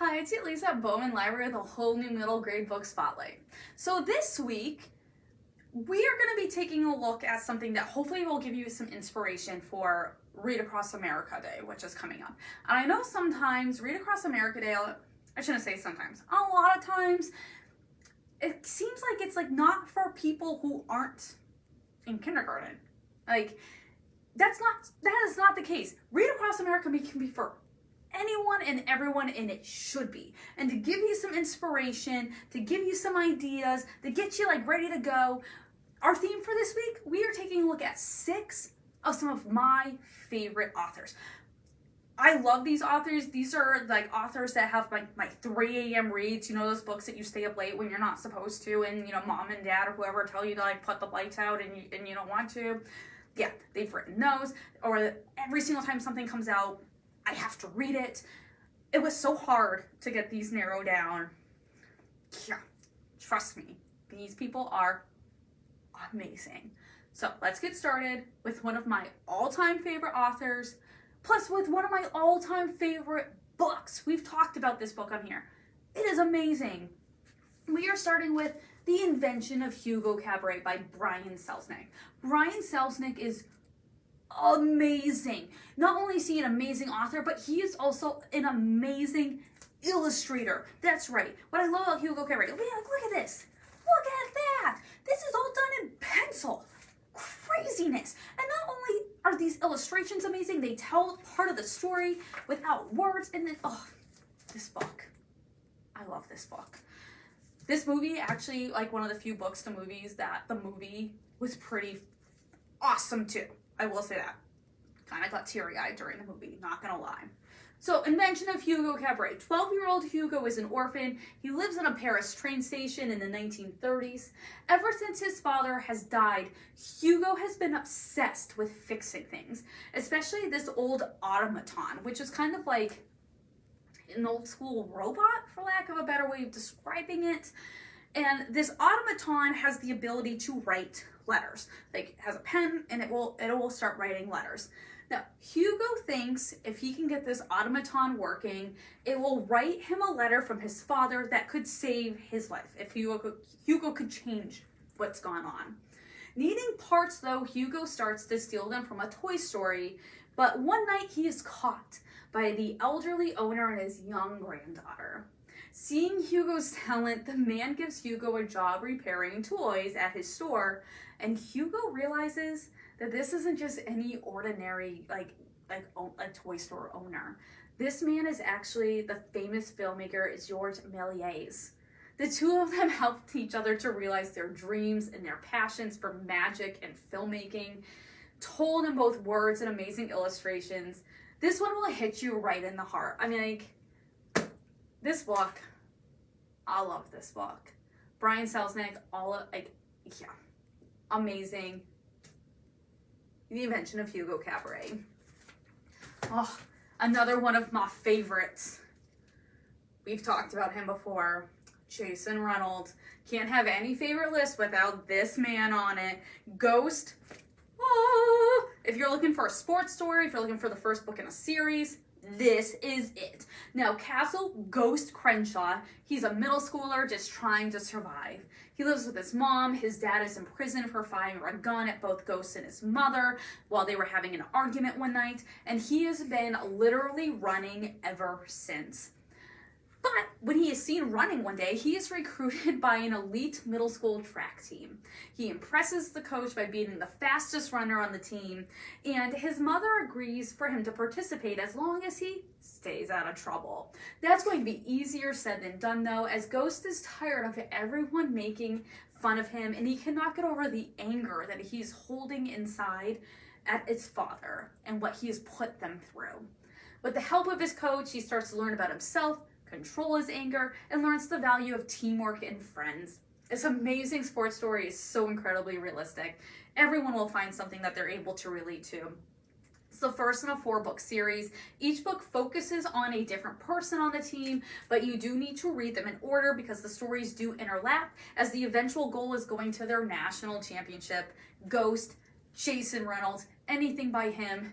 Hi, it's Lisa at Bowman Library with a whole new middle grade book spotlight. So this week, we are going to be taking a look at something that hopefully will give you some inspiration for Read Across America Day, which is coming up. And I know sometimes Read Across America Day, I shouldn't say sometimes, a lot of times, it seems like it's not for people who aren't in kindergarten. That is not the case. Read Across America can be for anyone and everyone, and it should be. And to give you some inspiration, to give you some ideas, to get you ready to go, our theme for this week, we are taking a look at 6 of some of my favorite authors. I love these authors. These are authors that have my 3 a.m. reads, those books that you stay up late when you're not supposed to, and mom and dad or whoever tell you to put the lights out and you don't want to. Yeah, they've written those. Or every single time something comes out, I have to read it. It was so hard to get these narrowed down. Yeah, trust me, these people are amazing. So let's get started with one of my all-time favorite authors, plus with one of my all-time favorite books. We've talked about this book on here. It is amazing. We are starting with The Invention of Hugo Cabret by Brian Selznick. Brian Selznick is amazing. Not only is he an amazing author, but he is also an amazing illustrator. That's right. What I love about Hugo Cabret, look at this. Look at that. This is all done in pencil. Craziness. And not only are these illustrations amazing, they tell part of the story without words. And then, this book. I love this book. This movie, actually, one of the few books to movies that the movie was pretty awesome too. I will say that. Kind of got teary-eyed during the movie, not gonna lie. So, Invention of Hugo Cabret. 12-year-old Hugo is an orphan. He lives in a Paris train station in the 1930s. Ever since his father has died, Hugo has been obsessed with fixing things, especially this old automaton, which is kind of like an old school robot, for lack of a better way of describing it. And this automaton has the ability to write letters. It has a pen and it will start writing letters. Now, Hugo thinks if he can get this automaton working, it will write him a letter from his father that could save his life, if Hugo could change what's gone on. Needing parts though, Hugo starts to steal them from a toy store, but one night he is caught by the elderly owner and his young granddaughter. Seeing Hugo's talent, the man gives Hugo a job repairing toys at his store, and Hugo realizes that this isn't just any ordinary a toy store owner. This man is actually the famous filmmaker Georges Méliès. The two of them helped each other to realize their dreams and their passions for magic and filmmaking, told in both words and amazing illustrations. This one will hit you right in the heart. This book, I love this book. Brian Selznick, amazing. The Invention of Hugo Cabret. Oh, another one of my favorites. We've talked about him before. Jason Reynolds. Can't have any favorite list without this man on it. Ghost. Oh, if you're looking for a sports story, if you're looking for the first book in a series, this is it. Now, Castle Ghost Crenshaw, he's a middle schooler just trying to survive. He lives with his mom. His dad is in prison for firing a gun at both Ghost and his mother while they were having an argument one night, and he has been literally running ever since. But when he is seen running one day, he is recruited by an elite middle school track team. He impresses the coach by being the fastest runner on the team, and his mother agrees for him to participate as long as he stays out of trouble. That's going to be easier said than done though, as Ghost is tired of everyone making fun of him, and he cannot get over the anger that he's holding inside at his father and what he has put them through. With the help of his coach, he starts to learn about himself, control his anger, and learns the value of teamwork and friends. This amazing sports story is so incredibly realistic. Everyone will find something that they're able to relate to. It's the first in a 4-book series. Each book focuses on a different person on the team, but you do need to read them in order because the stories do interlap, as the eventual goal is going to their national championship. Ghost, Jason Reynolds, anything by him,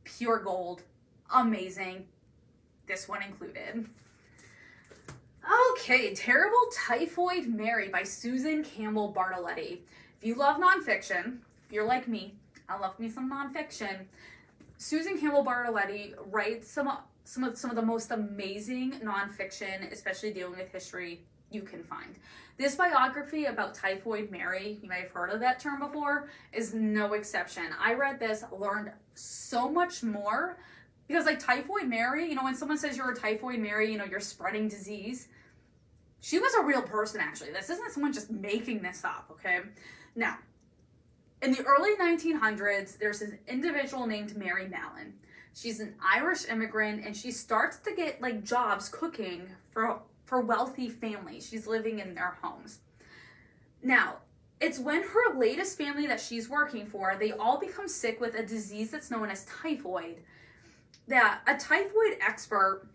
pure gold, amazing. This one included. Okay, Terrible Typhoid Mary by Susan Campbell Bartoletti. If you love nonfiction, if you're like me, I love me some nonfiction. Susan Campbell Bartoletti writes some of the most amazing nonfiction, especially dealing with history, you can find. This biography about Typhoid Mary, you may have heard of that term before, is no exception. I read this, learned so much more, because like Typhoid Mary, when someone says you're a Typhoid Mary, you're spreading disease. She was a real person, actually. This isn't someone just making this up, okay? Now, in the early 1900s, there's an individual named Mary Mallon. She's an Irish immigrant, and she starts to get like jobs cooking for wealthy families. She's living in their homes. Now, it's when her latest family that she's working for, they all become sick with a disease that's known as typhoid, that a typhoid expert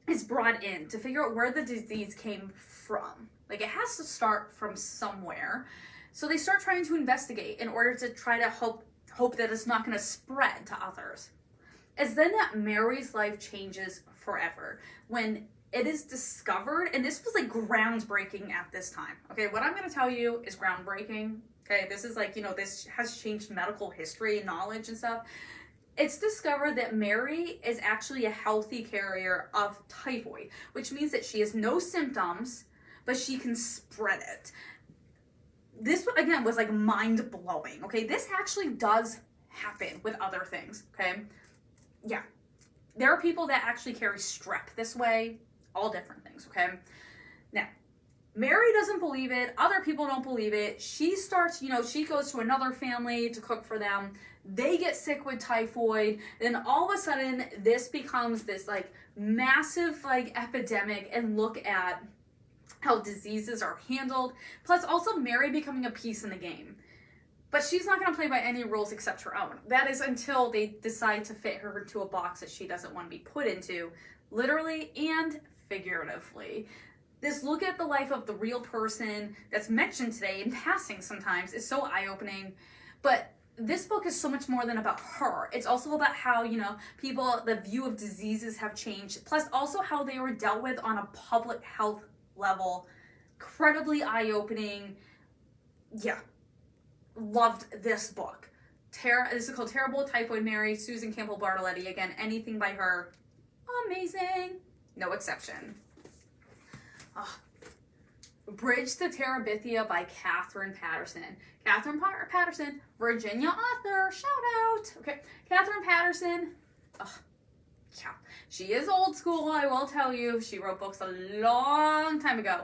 is brought in to figure out where the disease came from. Like, it has to start from somewhere. So they start trying to investigate in order to try to hope that it's not going to spread to others. It's then that Mary's life changes forever when it is discovered, and this was like groundbreaking at this time. Okay, what I'm going to tell you is groundbreaking. Okay, this is like, this has changed medical history and knowledge and stuff. It's discovered that Mary is actually a healthy carrier of typhoid, which means that she has no symptoms, but she can spread it. This, again, was like mind-blowing, okay? This actually does happen with other things, okay? Yeah. There are people that actually carry strep this way, all different things, okay? Now, Mary doesn't believe it. Other people don't believe it. She starts, she goes to another family to cook for them. They get sick with typhoid. Then all of a sudden, this becomes this like massive like epidemic, and look at how diseases are handled. Plus also Mary becoming a piece in the game. But she's not going to play by any rules except her own. That is until they decide to fit her into a box that she doesn't want to be put into, literally and figuratively. This look at the life of the real person that's mentioned today in passing sometimes is so eye-opening. But this book is so much more than about her. It's also about how, people, the view of diseases have changed. Plus also how they were dealt with on a public health level. Incredibly eye-opening. Yeah. Loved this book. This is called Terrible Typhoid Mary, Susan Campbell Bartoletti. Again, anything by her, amazing. No exception. Bridge to Terabithia by Catherine Patterson. Catherine Patterson, Virginia author, shout out. Okay, Catherine Patterson, yeah, she is old school, I will tell you. She wrote books a long time ago,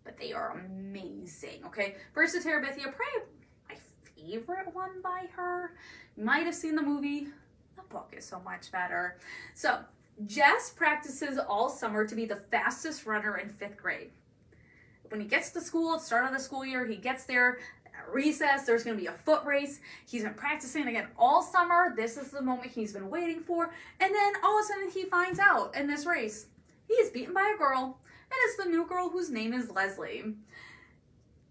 but they are amazing, okay? Bridge to Terabithia, probably my favorite one by her. You might have seen the movie. The book is so much better. So, Jess practices all summer to be the fastest runner in 5th grade. When he gets to school, at the start of the school year, he gets there at recess, there's going to be a foot race. He's been practicing again all summer. This is the moment he's been waiting for. And then all of a sudden he finds out in this race, he is beaten by a girl, and it's the new girl whose name is Leslie.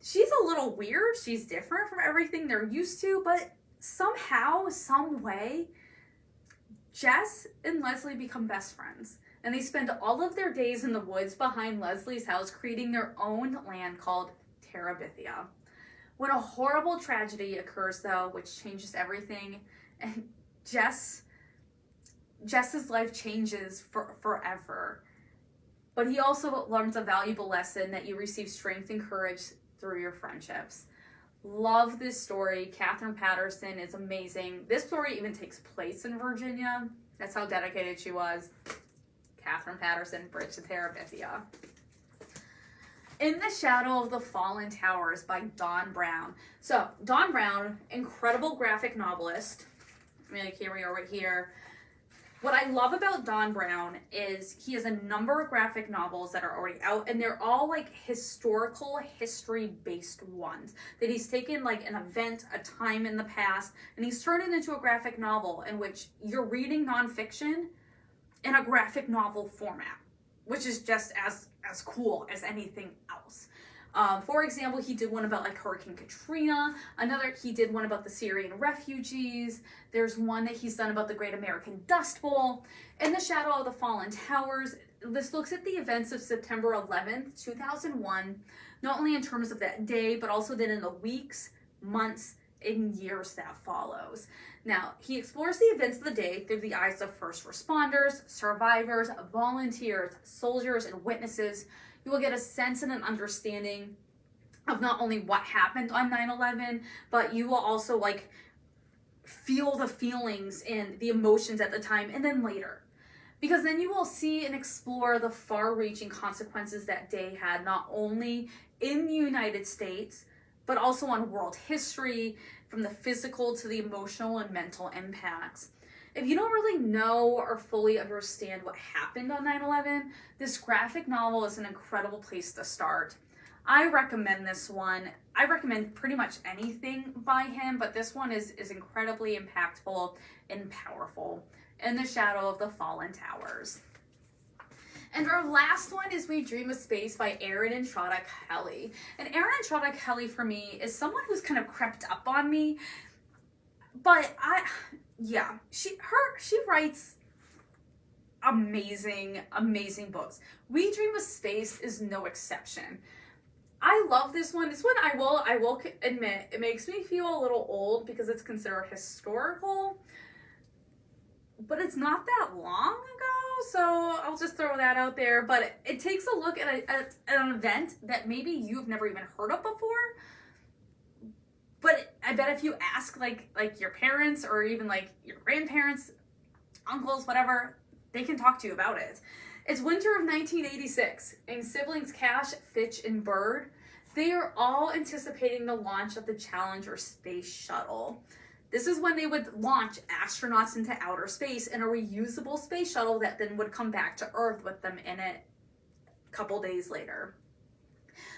She's a little weird. She's different from everything they're used to, but somehow, some way, Jess and Leslie become best friends. And they spend all of their days in the woods behind Leslie's house creating their own land called Terabithia. When a horrible tragedy occurs, though, which changes everything, and Jess's life changes forever. But he also learns a valuable lesson that you receive strength and courage through your friendships. Love this story. Catherine Patterson is amazing. This story even takes place in Virginia. That's how dedicated she was. Catherine Patterson, Bridge to Terabithia. In the Shadow of the Fallen Towers by Dawn Brown. So, Dawn Brown, incredible graphic novelist. Here we are right here. What I love about Dawn Brown is he has a number of graphic novels that are already out, and they're all like historical, history-based ones. That he's taken like an event, a time in the past, and he's turned it into a graphic novel in which you're reading nonfiction in a graphic novel format, which is just as cool as anything else. For example, he did one about like Hurricane Katrina. He did one about the Syrian refugees. There's one that he's done about the Great American Dust Bowl. In the Shadow of the Fallen Towers, this looks at the events of September 11th, 2001, not only in terms of that day, but also then in the weeks, months, and years that follows. Now, he explores the events of the day through the eyes of first responders, survivors, volunteers, soldiers, and witnesses. You will get a sense and an understanding of not only what happened on 9/11, but you will also like feel the feelings and the emotions at the time and then later. Because then you will see and explore the far-reaching consequences that day had, not only in the United States, but also on world history, from the physical to the emotional and mental impacts. If you don't really know or fully understand what happened on 9/11, this graphic novel is an incredible place to start. I recommend this one. I recommend pretty much anything by him, but this one is incredibly impactful and powerful. In the Shadow of the Fallen Towers. And our last one is We Dream of Space by Erin Entrada Kelly. And Erin Entrada Kelly for me is someone who's kind of crept up on me, but she writes amazing books. We Dream of Space is no exception. I love this one. This one I will admit, it makes me feel a little old because it's considered historical, but it's not that long ago, so I'll just throw that out there. But it takes a look at an event that maybe you've never even heard of before. But I bet if you ask like your parents or even like your grandparents, uncles, whatever, they can talk to you about it. It's winter of 1986, and siblings Cash, Fitch, and Bird, they are all anticipating the launch of the Challenger space shuttle. This is when they would launch astronauts into outer space in a reusable space shuttle that then would come back to Earth with them in it a couple days later.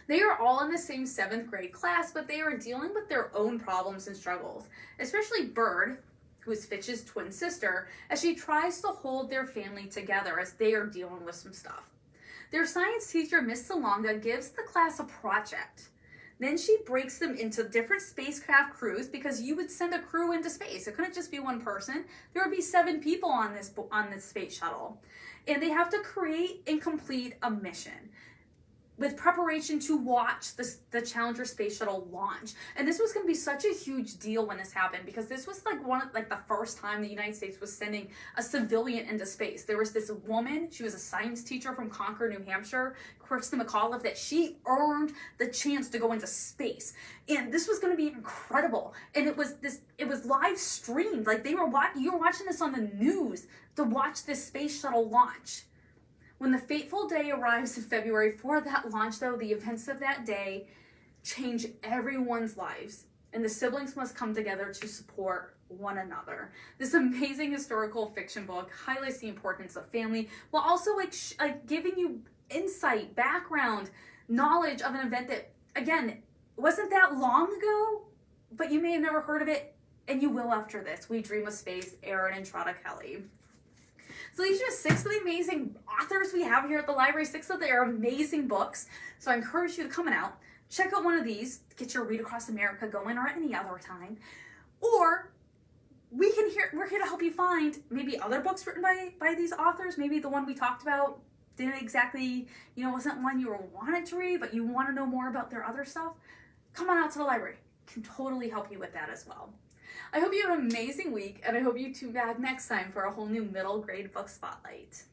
They are all in the same 7th grade class, but they are dealing with their own problems and struggles, especially Bird, who is Fitch's twin sister, as she tries to hold their family together as they are dealing with some stuff. Their science teacher, Miss Salonga, gives the class a project. Then she breaks them into different spacecraft crews because you would send a crew into space. It couldn't just be one person. There would be 7 people on this space shuttle. And they have to create and complete a mission with preparation to watch the Challenger space shuttle launch. And this was going to be such a huge deal when this happened, because this was like the first time the United States was sending a civilian into space. There was this woman, she was a science teacher from Concord, New Hampshire, Krista McAuliffe, that she earned the chance to go into space. And this was going to be incredible. And it was live streamed. Like you were watching this on the news to watch this space shuttle launch. When the fateful day arrives in February for that launch, though, the events of that day change everyone's lives, and the siblings must come together to support one another. This amazing historical fiction book highlights the importance of family, while also like giving you insight, background, knowledge of an event that, again, wasn't that long ago, but you may have never heard of it, and you will after this. We Dream of Space, Erin Entrada Kelly. So these are 6 of the amazing authors we have here at the library, 6 of their amazing books. So I encourage you to come out, check out one of these, get your Read Across America going, or any other time. Or we're here to help you find maybe other books written by these authors. Maybe the one we talked about didn't exactly, wasn't one you wanted to read, but you want to know more about their other stuff. Come on out to the library. Can totally help you with that as well. I hope you have an amazing week, and I hope you tune back next time for a whole new middle grade book spotlight.